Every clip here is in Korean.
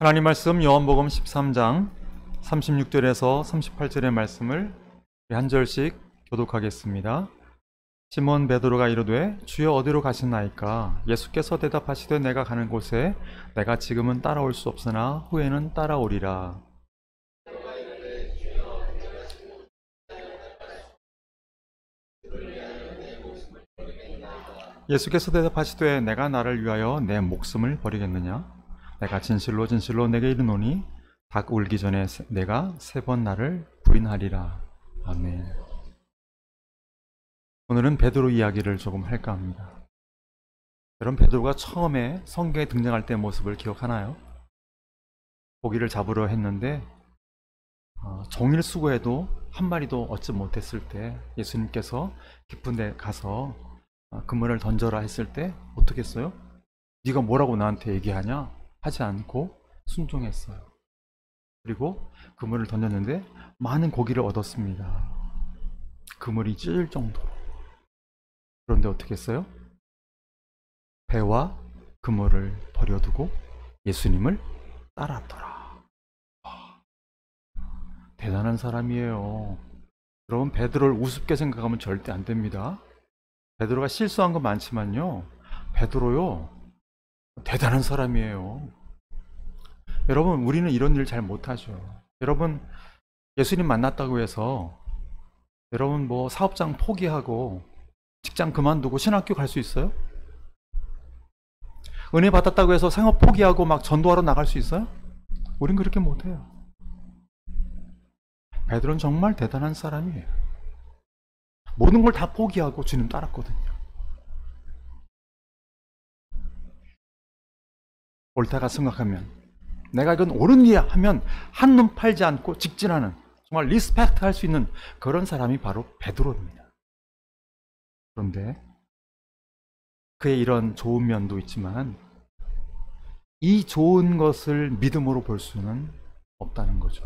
하나님 말씀 요한복음 13장 36절에서 38절의 말씀을 한 절씩 교독하겠습니다. 시몬 베드로가 이르되 주여 어디로 가시나이까? 예수께서 대답하시되 내가 가는 곳에 내가 지금은 따라올 수 없으나 후에는 따라오리라. 예수께서 대답하시되 내가 나를 위하여 내 목숨을 버리겠느냐? 내가 진실로 진실로 내게 이르노니 닭 울기 전에 내가 3번 나를 부인하리라. 아멘. 오늘은 베드로 이야기를 조금 할까 합니다. 여러분, 베드로가 처음에 성경에 등장할 때 모습을 기억하나요? 고기를 잡으려 했는데 종일 수고해도 한 마리도 얻지 못했을 때 예수님께서 깊은 데 가서 그물을 던져라 했을 때 어떻게 했어요? 네가 뭐라고 나한테 얘기하냐? 하지 않고 순종했어요. 그리고 그물을 던졌는데 많은 고기를 얻었습니다. 그물이 찢을 정도로. 그런데 어떻게 했어요? 배와 그물을 버려두고 예수님을 따랐더라. 대단한 사람이에요. 여러분, 베드로를 우습게 생각하면 절대 안 됩니다. 베드로가 실수한 건 많지만요, 베드로요 대단한 사람이에요. 여러분, 우리는 이런 일 잘 못하죠. 여러분, 예수님 만났다고 해서 여러분 뭐 사업장 포기하고 직장 그만두고 신학교 갈 수 있어요? 은혜 받았다고 해서 생업 포기하고 막 전도하러 나갈 수 있어요? 우린 그렇게 못해요. 베드로는 정말 대단한 사람이에요. 모든 걸 다 포기하고 주님 따랐거든요. 옳다가 생각하면 내가 이건 옳은 일이야 하면 한눈 팔지 않고 직진하는, 정말 리스펙트 할 수 있는 그런 사람이 바로 베드로입니다. 그런데 그의 이런 좋은 면도 있지만 이 좋은 것을 믿음으로 볼 수는 없다는 거죠.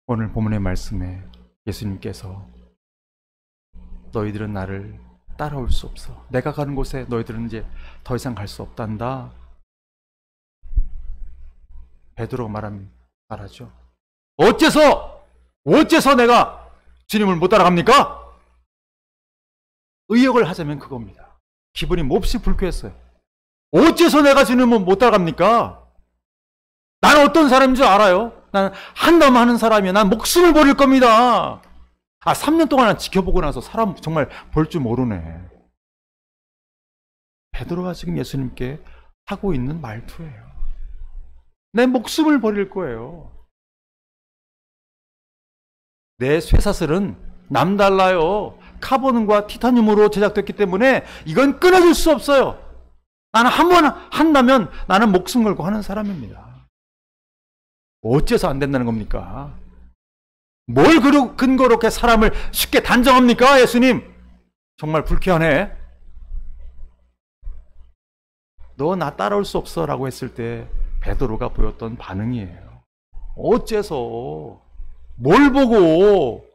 오늘 본문의 말씀에 예수님께서 너희들은 나를 따라올 수 없어. 내가 가는 곳에 너희들은 이제 더 이상 갈 수 없단다. 베드로가 말하죠. 어째서 내가 주님을 못 따라갑니까? 의역을 하자면 그겁니다. 기분이 몹시 불쾌했어요. 어째서 내가 주님을 못 따라갑니까? 나는 어떤 사람인 줄 알아요? 나는 한담 하는 사람이야. 난 목숨을 버릴 겁니다. 3년 동안 지켜보고 나서 사람 정말 볼 줄 모르네. 베드로가 지금 예수님께 하고 있는 말투예요. 내 목숨을 버릴 거예요. 내 쇠사슬은 남달라요. 카본과 티타늄으로 제작됐기 때문에 이건 끊어질 수 없어요. 나는 한 번 한다면 나는 목숨 걸고 하는 사람입니다. 어째서 안 된다는 겁니까? 뭘 근거로 이렇게 사람을 쉽게 단정합니까, 예수님? 정말 불쾌하네. 너 나 따라올 수 없어 라고 했을 때 베드로가 보였던 반응이에요. 어째서? 뭘 보고?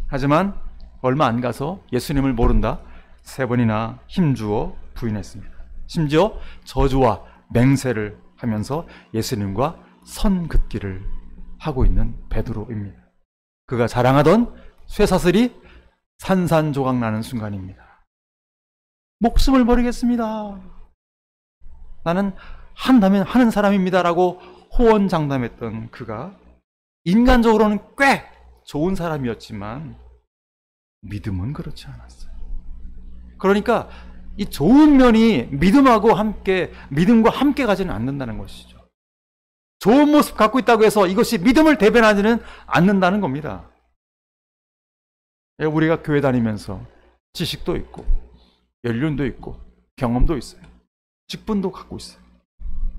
하지만 얼마 안 가서 예수님을 모른다 3번이나 힘주어 부인했습니다. 심지어 저주와 맹세를 하면서 예수님과 선긋기를 하고 있는 베드로입니다. 그가 자랑하던 쇠사슬이 산산조각 나는 순간입니다. 목숨을 버리겠습니다. 나는 한다면 하는 사람입니다 라고 호언장담했던 그가 인간적으로는 꽤 좋은 사람이었지만 믿음은 그렇지 않았어요. 그러니까 이 좋은 면이 믿음과 함께 가지는 않는다는 것이죠. 좋은 모습 갖고 있다고 해서 이것이 믿음을 대변하지는 않는다는 겁니다. 우리가 교회 다니면서 지식도 있고 연륜도 있고 경험도 있어요. 직분도 갖고 있어요.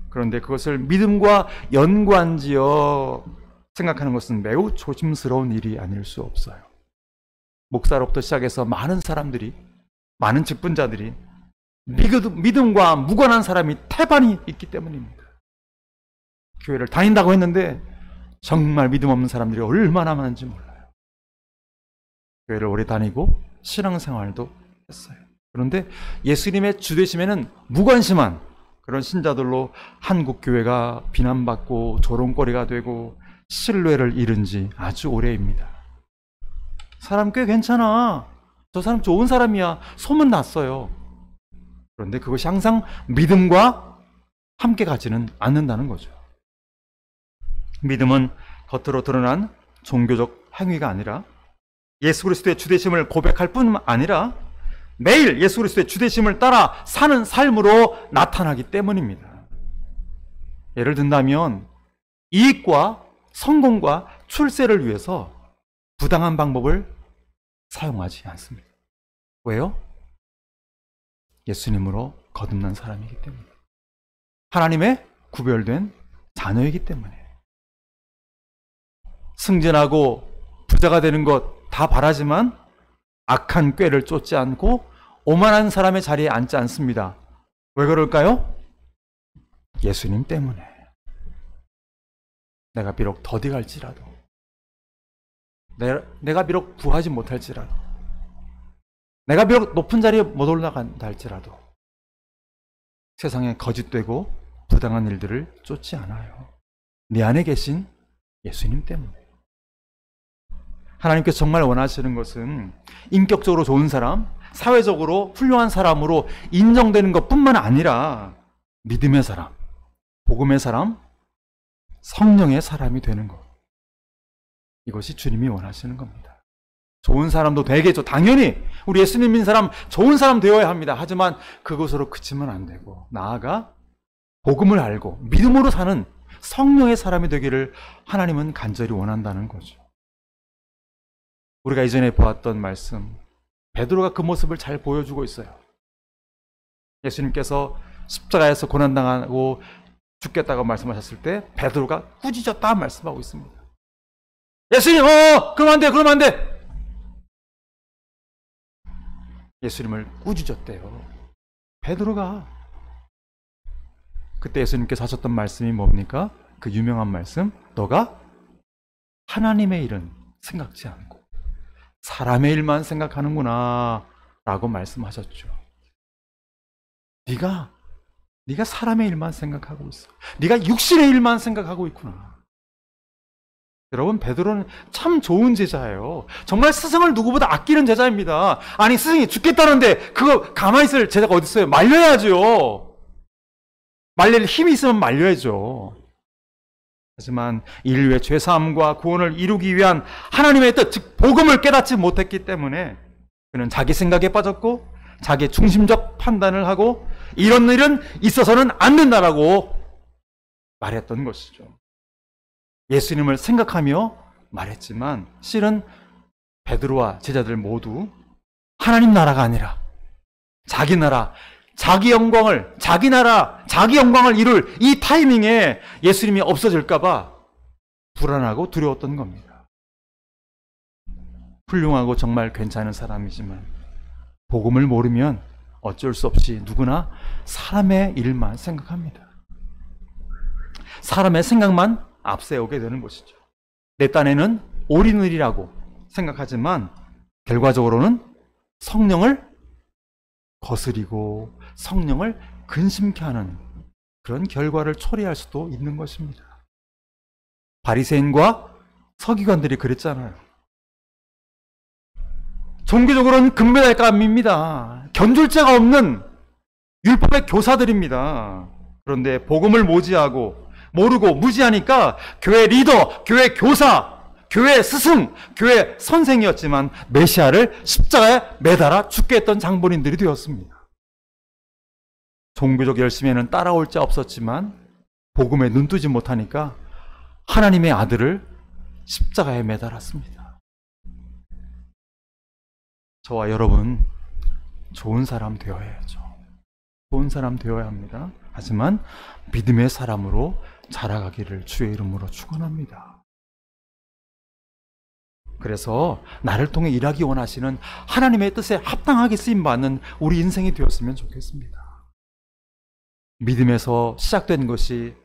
그런데 그것을 믿음과 연관지어 생각하는 것은 매우 조심스러운 일이 아닐 수 없어요. 목사로부터 시작해서 많은 사람들이, 많은 직분자들이 믿음과 무관한 사람이 태반이 있기 때문입니다. 교회를 다닌다고 했는데 정말 믿음 없는 사람들이 얼마나 많은지 몰라요. 교회를 오래 다니고 신앙생활도 했어요. 그런데 예수님의 주되심에는 무관심한 그런 신자들로 한국 교회가 비난받고 조롱거리가 되고 신뢰를 잃은 지 아주 오래입니다. 사람 꽤 괜찮아. 저 사람 좋은 사람이야. 소문 났어요. 그런데 그것이 항상 믿음과 함께 가지는 않는다는 거죠. 믿음은 겉으로 드러난 종교적 행위가 아니라 예수 그리스도의 주되심을 고백할 뿐 아니라 매일 예수 그리스도의 주되심을 따라 사는 삶으로 나타나기 때문입니다. 예를 든다면 이익과 성공과 출세를 위해서 부당한 방법을 사용하지 않습니다. 왜요? 예수님으로 거듭난 사람이기 때문에. 하나님의 구별된 자녀이기 때문에. 승진하고 부자가 되는 것 다 바라지만 악한 꾀를 쫓지 않고 오만한 사람의 자리에 앉지 않습니다. 왜 그럴까요? 예수님 때문에. 내가 비록 더디갈지라도, 내가 비록 부하지 못할지라도, 내가 비록 높은 자리에 못 올라간다 할지라도 세상에 거짓되고 부당한 일들을 쫓지 않아요. 내 안에 계신 예수님 때문에. 하나님께서 정말 원하시는 것은 인격적으로 좋은 사람, 사회적으로 훌륭한 사람으로 인정되는 것뿐만 아니라 믿음의 사람, 복음의 사람, 성령의 사람이 되는 것. 이것이 주님이 원하시는 겁니다. 좋은 사람도 되겠죠. 당연히 우리 예수님 믿는 사람 좋은 사람 되어야 합니다. 하지만 그것으로 그치면 안 되고 나아가 복음을 알고 믿음으로 사는 성령의 사람이 되기를 하나님은 간절히 원한다는 거죠. 우리가 이전에 보았던 말씀, 베드로가 그 모습을 잘 보여주고 있어요. 예수님께서 십자가에서 고난당하고 죽겠다고 말씀하셨을 때 베드로가 꾸짖었다 말씀하고 있습니다. 예수님, 그러면 안 돼, 그러면 안 돼. 예수님을 꾸짖었대요. 베드로가. 그때 예수님께서 하셨던 말씀이 뭡니까? 그 유명한 말씀, 너가 하나님의 일은 생각지 않고 사람의 일만 생각하는구나 라고 말씀하셨죠. 네가 사람의 일만 생각하고 있어. 네가 육신의 일만 생각하고 있구나. 여러분, 베드로는 참 좋은 제자예요. 정말 스승을 누구보다 아끼는 제자입니다. 아니, 스승이 죽겠다는데 그거 가만히 있을 제자가 어디 있어요? 말려야죠. 말릴 힘이 있으면 말려야죠. 하지만 인류의 죄사함과 구원을 이루기 위한 하나님의 뜻, 즉 복음을 깨닫지 못했기 때문에 그는 자기 생각에 빠졌고 자기의 중심적 판단을 하고 이런 일은 있어서는 안 된다라고 말했던 것이죠. 예수님을 생각하며 말했지만 실은 베드로와 제자들 모두 하나님 나라가 아니라 자기 나라, 자기 영광을, 자기 나라, 자기 영광을 이룰 이 타이밍에 예수님이 없어질까봐 불안하고 두려웠던 겁니다. 훌륭하고 정말 괜찮은 사람이지만 복음을 모르면 어쩔 수 없이 누구나 사람의 일만 생각합니다. 사람의 생각만 앞세우게 되는 것이죠. 내 딴에는 옳은 일이라고 생각하지만 결과적으로는 성령을 거스리고 성령을 근심케 하는 그런 결과를 초래할 수도 있는 것입니다. 바리새인과 서기관들이 그랬잖아요. 종교적으로는 금메달감입니다. 견줄 자가 없는 율법의 교사들입니다. 그런데 복음을 모르고 무지하니까 교회 리더, 교회 교사, 교회 스승, 교회 선생이었지만 메시아를 십자가에 매달아 죽게 했던 장본인들이 되었습니다. 종교적 열심에는 따라올 자 없었지만 복음에 눈뜨지 못하니까 하나님의 아들을 십자가에 매달았습니다. 저와 여러분 좋은 사람 되어야죠. 좋은 사람 되어야 합니다. 하지만 믿음의 사람으로 자라가기를 주의 이름으로 축원합니다. 그래서 나를 통해 일하기 원하시는 하나님의 뜻에 합당하게 쓰임받는 우리 인생이 되었으면 좋겠습니다. 믿음에서 시작된 것이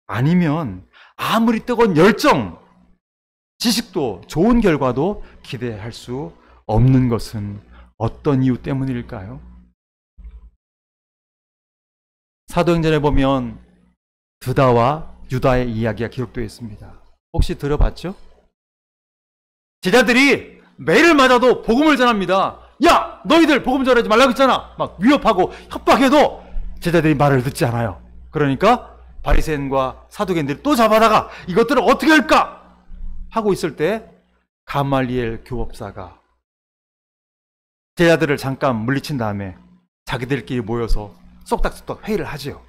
아니면 아무리 뜨거운 열정, 지식도 좋은 결과도 기대할 수 없는 것은 어떤 이유 때문일까요? 사도행전에 보면 드다와 유다의 이야기가 기록되어 있습니다. 혹시 들어봤죠? 제자들이 매를 맞아도 복음을 전합니다. 야, 너희들 복음 전하지 말라고 했잖아. 막 위협하고 협박해도 제자들이 말을 듣지 않아요. 그러니까 바리새인과 사두개인들이 또 잡아다가 이것들을 어떻게 할까 하고 있을 때 가말리엘 교법사가 제자들을 잠깐 물리친 다음에 자기들끼리 모여서 쏙닥쏙닥 회의를 하지요.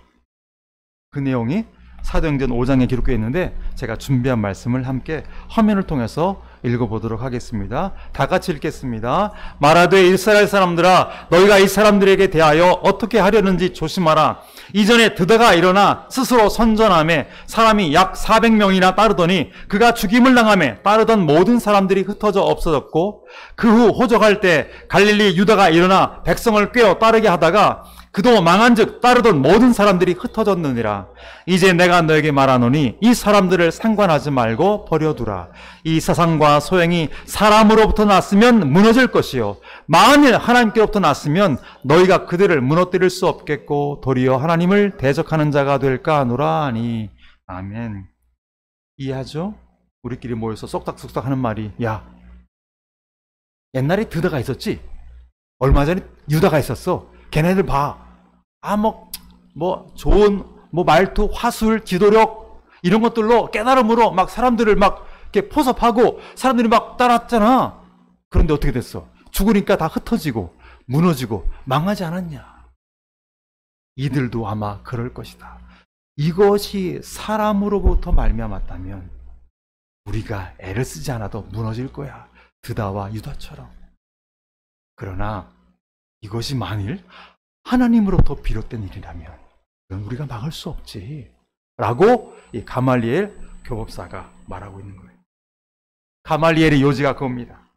그 내용이 사도행전 5장에 기록되어 있는데 제가 준비한 말씀을 함께 화면을 통해서 읽어보도록 하겠습니다. 다 같이 읽겠습니다. 말하되 이스라엘 사람들아, 너희가 이 사람들에게 대하여 어떻게 하려는지 조심하라. 이전에 드다가 일어나 스스로 선전하며 사람이 약 400명이나 따르더니 그가 죽임을 당하며 따르던 모든 사람들이 흩어져 없어졌고, 그 후 호적할 때 갈릴리 유다가 일어나 백성을 꿰어 따르게 하다가 그도 망한즉 따르던 모든 사람들이 흩어졌느니라. 이제 내가 너에게 말하노니 이 사람들을 상관하지 말고 버려두라. 이 사상과 소행이 사람으로부터 났으면 무너질 것이요, 만일 하나님께로부터 났으면 너희가 그들을 무너뜨릴 수 없겠고 도리어 하나님을 대적하는 자가 될까 하노라 하니. 아멘. 이해하죠? 우리끼리 모여서 쏙닥쏙닥 하는 말이, 야, 옛날에 드다가 있었지? 얼마 전에 유다가 있었어. 걔네들 봐. 좋은 말투, 화술, 지도력 이런 것들로 깨달음으로 막 사람들을 막 이렇게 포섭하고 사람들이 막 따랐잖아. 그런데 어떻게 됐어? 죽으니까 다 흩어지고 무너지고 망하지 않았냐? 이들도 아마 그럴 것이다. 이것이 사람으로부터 말미암았다면 우리가 애를 쓰지 않아도 무너질 거야. 드다와 유다처럼. 그러나 이것이 만일 하나님으로부터 비롯된 일이라면 그건 우리가 막을 수 없지 라고 이 가말리엘 교법사가 말하고 있는 거예요. 가말리엘의 요지가 그겁니다.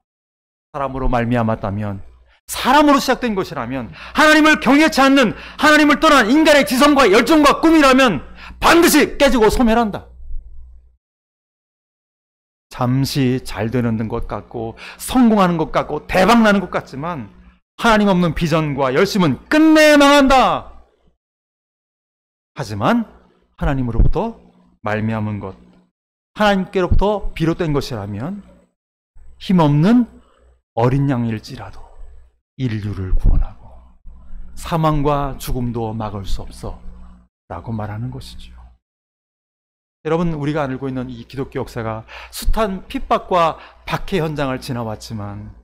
사람으로 말미암았다면, 사람으로 시작된 것이라면, 하나님을 경외치 않는, 하나님을 떠난 인간의 지성과 열정과 꿈이라면 반드시 깨지고 소멸한다. 잠시 잘 되는 것 같고 성공하는 것 같고 대박나는 것 같지만 하나님 없는 비전과 열심은 끝내 망한다. 하지만 하나님으로부터 말미암은 것, 하나님께로부터 비롯된 것이라면 힘없는 어린 양일지라도 인류를 구원하고 사망과 죽음도 막을 수 없어 라고 말하는 것이죠. 여러분, 우리가 알고 있는 이 기독교 역사가 숱한 핍박과 박해 현장을 지나왔지만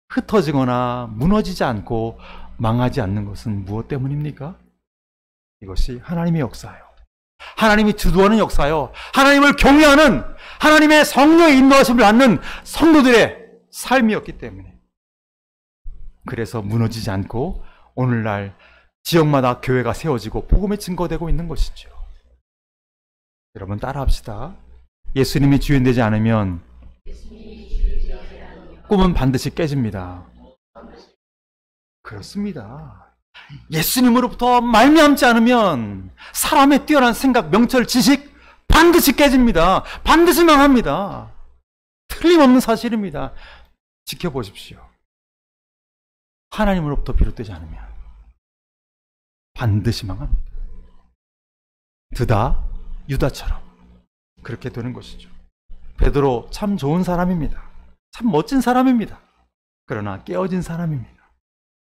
흩어지거나 무너지지 않고 망하지 않는 것은 무엇 때문입니까? 이것이 하나님의 역사예요. 하나님이 주도하는 역사요. 하나님을 경외하는, 하나님의 성령의 인도하심을 받는 성도들의 삶이었기 때문에, 그래서 무너지지 않고 오늘날 지역마다 교회가 세워지고 복음이 증거되고 있는 것이죠. 여러분 따라합시다. 예수님이 주인되지 않으면 꿈은 반드시 깨집니다. 그렇습니다. 예수님으로부터 말미암지 않으면 사람의 뛰어난 생각, 명철, 지식 반드시 깨집니다. 반드시 망합니다. 틀림없는 사실입니다. 지켜보십시오. 하나님으로부터 비롯되지 않으면 반드시 망합니다. 드다, 유다처럼 그렇게 되는 것이죠. 베드로 참 좋은 사람입니다. 참 멋진 사람입니다. 그러나 깨어진 사람입니다.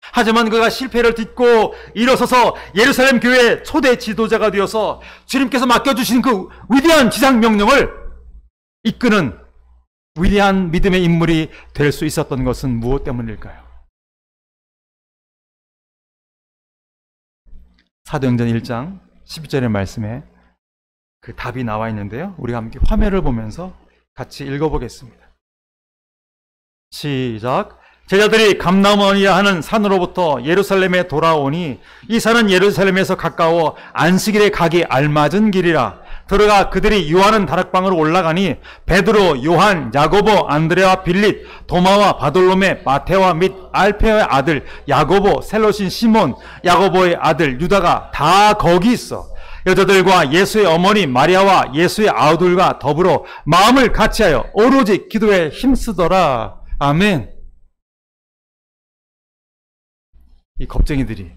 하지만 그가 실패를 딛고 일어서서 예루살렘 교회의 초대 지도자가 되어서 주님께서 맡겨주신 그 위대한 지상명령을 이끄는 위대한 믿음의 인물이 될 수 있었던 것은 무엇 때문일까요? 사도행전 1장 12절의 말씀에 그 답이 나와 있는데요. 우리가 함께 화면을 보면서 같이 읽어보겠습니다. 시작. 제자들이 감나원이라 하는 산으로부터 예루살렘에 돌아오니 이 산은 예루살렘에서 가까워 안식일에 가기 알맞은 길이라. 들어가 그들이 유하는 다락방으로 올라가니 베드로, 요한, 야고보, 안드레와 빌립, 도마와 바돌로메, 마테와 및 알페의 아들 야고보, 셀롯인 시몬, 야고보의 아들 유다가 다 거기 있어. 여자들과 예수의 어머니 마리아와 예수의 아우들과 더불어 마음을 같이하여 오로지 기도에 힘쓰더라. 아멘. 이 겁쟁이들이,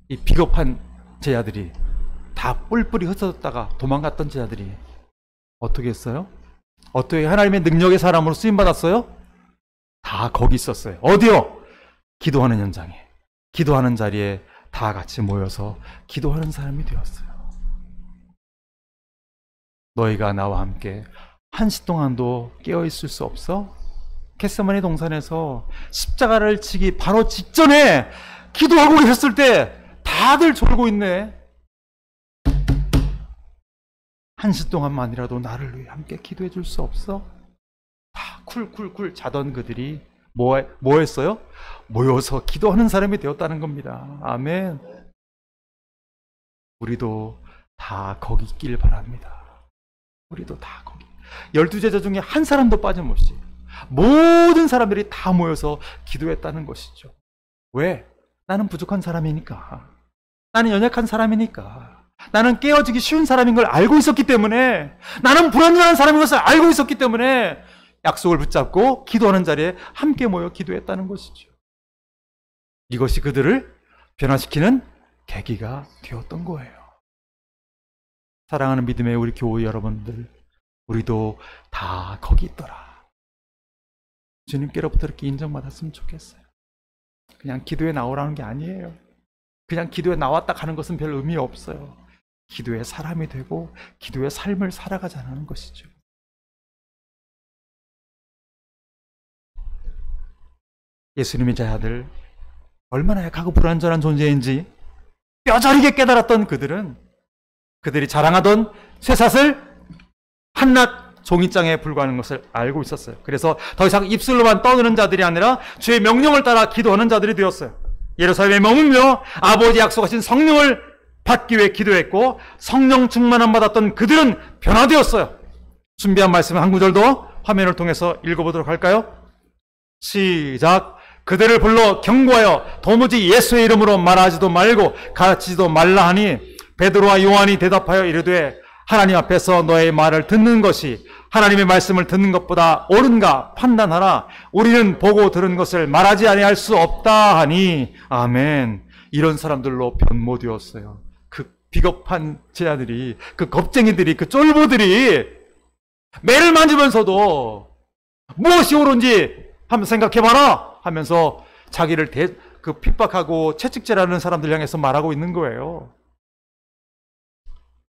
이 비겁한 제자들이, 다 뿔뿔이 흩어졌다가 도망갔던 제자들이 어떻게 했어요? 어떻게 하나님의 능력의 사람으로 쓰임받았어요? 다 거기 있었어요. 어디요? 기도하는 현장에, 기도하는 자리에 다 같이 모여서 기도하는 사람이 되었어요. 너희가 나와 함께 한시 동안도 깨어있을 수 없어? 겟세마네 동산에서 십자가를 지기 바로 직전에 기도하고 계셨을 때 다들 졸고 있네. 한시 동안만이라도 나를 위해 함께 기도해 줄 수 없어? 다 쿨쿨쿨 자던 그들이 뭐 했어요? 모여서 기도하는 사람이 되었다는 겁니다. 아멘. 우리도 다 거기 있길 바랍니다. 우리도 다 거기. 12제자 중에 한 사람도 빠짐없이 모든 사람들이 다 모여서 기도했다는 것이죠. 왜? 나는 부족한 사람이니까. 나는 연약한 사람이니까. 나는 깨어지기 쉬운 사람인 걸 알고 있었기 때문에, 나는 불완전한 사람인 것을 알고 있었기 때문에 약속을 붙잡고 기도하는 자리에 함께 모여 기도했다는 것이죠. 이것이 그들을 변화시키는 계기가 되었던 거예요. 사랑하는 믿음의 우리 교회 여러분들, 우리도 다 거기 있더라. 주님께로부터 이렇게 인정받았으면 좋겠어요. 그냥 기도에 나오라는 게 아니에요. 그냥 기도에 나왔다 가는 것은 별 의미 없어요. 기도의 사람이 되고 기도의 삶을 살아가자는 것이죠. 예수님의 제자들, 얼마나 약하고 불완전한 존재인지 뼈저리게 깨달았던 그들은, 그들이 자랑하던 쇠사슬 한낱 종이장에 불과하는 것을 알고 있었어요. 그래서 더 이상 입술로만 떠드는 자들이 아니라 주의 명령을 따라 기도하는 자들이 되었어요. 예루살렘에 머물며 아버지 약속하신 성령을 받기 위해 기도했고, 성령 충만함 받았던 그들은 변화되었어요. 준비한 말씀 한 구절도 화면을 통해서 읽어보도록 할까요? 시작. 그들을 불러 경고하여 도무지 예수의 이름으로 말하지도 말고 가르치지도 말라 하니, 베드로와 요한이 대답하여 이르되 하나님 앞에서 너의 말을 듣는 것이 하나님의 말씀을 듣는 것보다 옳은가 판단하라. 우리는 보고 들은 것을 말하지 아니할 수 없다 하니. 아멘. 이런 사람들로 변모되었어요. 그 비겁한 제자들이, 그 겁쟁이들이, 그 쫄보들이 매를 만지면서도 무엇이 옳은지 한번 생각해봐라 하면서 자기를 핍박하고 채찍질하는 사람들 향해서 말하고 있는 거예요.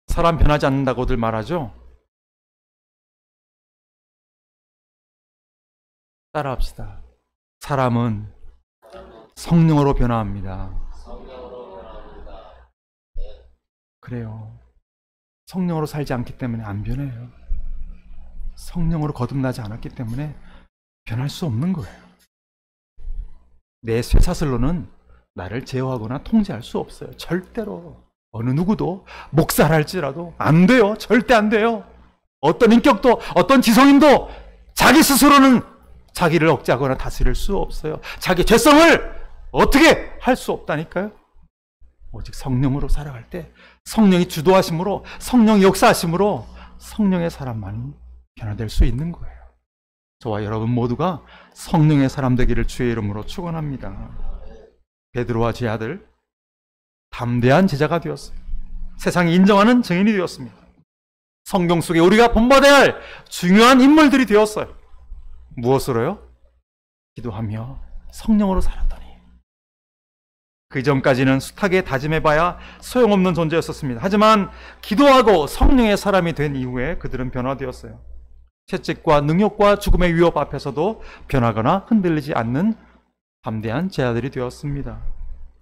사람 변하지 않는다고들 말하죠. 따라합시다. 사람은 성령으로 변화합니다. 그래요. 성령으로 살지 않기 때문에 안 변해요. 성령으로 거듭나지 않았기 때문에 변할 수 없는 거예요. 내 쇠사슬로는 나를 제어하거나 통제할 수 없어요. 절대로. 어느 누구도, 목사랄지라도 안 돼요. 절대 안 돼요. 어떤 인격도, 어떤 지성인도 자기 스스로는 자기를 억제하거나 다스릴 수 없어요. 자기 죄성을 어떻게 할 수 없다니까요. 오직 성령으로 살아갈 때 성령이 주도하심으로, 성령이 역사하심으로 성령의 사람만이 변화될 수 있는 거예요. 저와 여러분 모두가 성령의 사람 되기를 주의 이름으로 축원합니다. 베드로와 제자들, 담대한 제자가 되었어요. 세상이 인정하는 증인이 되었습니다. 성경 속에 우리가 본받아야 할 중요한 인물들이 되었어요. 무엇으로요? 기도하며 성령으로 살았더니. 그 전까지는 숱하게 다짐해봐야 소용없는 존재였었습니다. 하지만 기도하고 성령의 사람이 된 이후에 그들은 변화되었어요. 채찍과 능욕과 죽음의 위협 앞에서도 변하거나 흔들리지 않는 담대한 제자들이 되었습니다.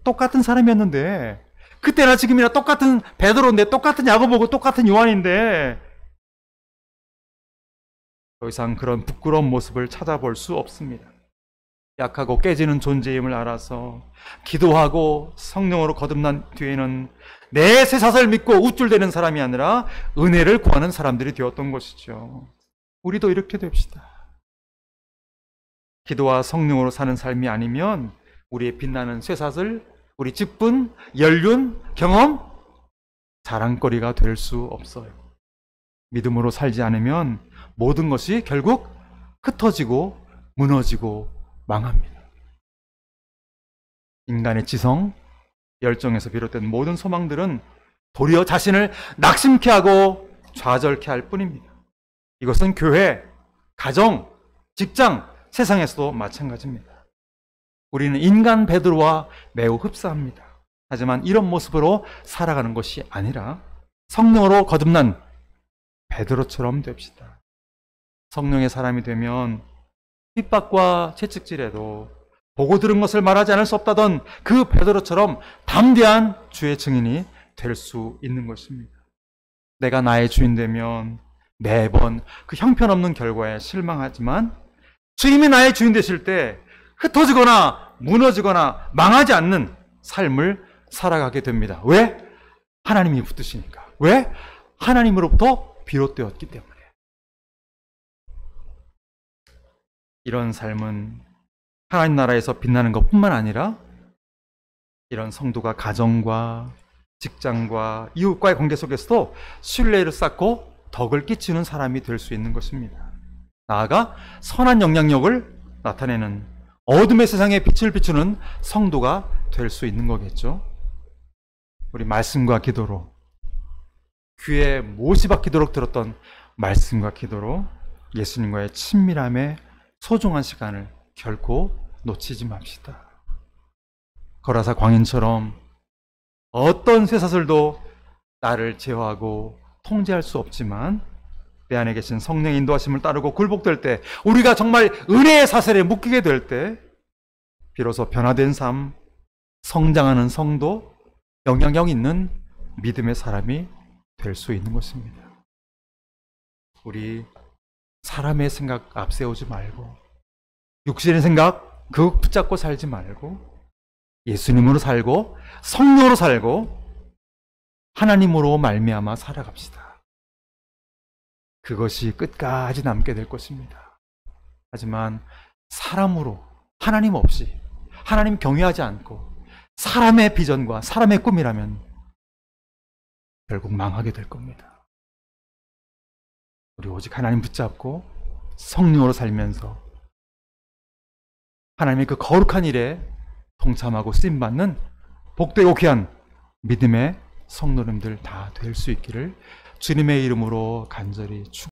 똑같은 사람이었는데, 그때나 지금이나 똑같은 베드로인데, 똑같은 야고보고 똑같은 요한인데 더 이상 그런 부끄러운 모습을 찾아볼 수 없습니다. 약하고 깨지는 존재임을 알아서 기도하고 성령으로 거듭난 뒤에는 내 쇠사슬 믿고 우쭐대는 사람이 아니라 은혜를 구하는 사람들이 되었던 것이죠. 우리도 이렇게 됩시다. 기도와 성령으로 사는 삶이 아니면 우리의 빛나는 쇠사슬, 우리 직분, 연륜, 경험, 자랑거리가 될 수 없어요. 믿음으로 살지 않으면 모든 것이 결국 흩어지고 무너지고 망합니다. 인간의 지성, 열정에서 비롯된 모든 소망들은 도리어 자신을 낙심케 하고 좌절케 할 뿐입니다. 이것은 교회, 가정, 직장, 세상에서도 마찬가지입니다. 우리는 인간 베드로와 매우 흡사합니다. 하지만 이런 모습으로 살아가는 것이 아니라 성령으로 거듭난 베드로처럼 됩시다. 성령의 사람이 되면 핍박과 채찍질에도 보고 들은 것을 말하지 않을 수 없다던 그 베드로처럼 담대한 주의 증인이 될 수 있는 것입니다. 내가 나의 주인 되면 매번 그 형편없는 결과에 실망하지만 주님이 나의 주인 되실 때 흩어지거나 무너지거나 망하지 않는 삶을 살아가게 됩니다. 왜? 하나님이 붙드시니까. 왜? 하나님으로부터 비롯되었기 때문에. 이런 삶은 하나님 나라에서 빛나는 것뿐만 아니라 이런 성도가 가정과 직장과 이웃과의 관계 속에서도 신뢰를 쌓고 덕을 끼치는 사람이 될 수 있는 것입니다. 나아가 선한 영향력을 나타내는 어둠의 세상에 빛을 비추는 성도가 될 수 있는 거겠죠. 우리 말씀과 기도로, 귀에 못이 박히도록 들었던 말씀과 기도로 예수님과의 친밀함에 소중한 시간을 결코 놓치지 맙시다. 거라사 광인처럼 어떤 쇠사슬도 나를 제어하고 통제할 수 없지만 내 안에 계신 성령의 인도하심을 따르고 굴복될 때, 우리가 정말 은혜의 사슬에 묶이게 될 때 비로소 변화된 삶, 성장하는 성도, 영향력 있는 믿음의 사람이 될 수 있는 것입니다. 우리 사람의 생각 앞세우지 말고, 육신의 생각 그 붙잡고 살지 말고 예수님으로 살고 성령으로 살고 하나님으로 말미암아 살아갑시다. 그것이 끝까지 남게 될 것입니다. 하지만 사람으로, 하나님 없이, 하나님 경외하지 않고 사람의 비전과 사람의 꿈이라면 결국 망하게 될 겁니다. 우리 오직 하나님 붙잡고 성령으로 살면서 하나님의 그 거룩한 일에 동참하고 쓰임받는 복되고 귀한 믿음의 성도님들 다 될 수 있기를 주님의 이름으로 간절히 축원합니다.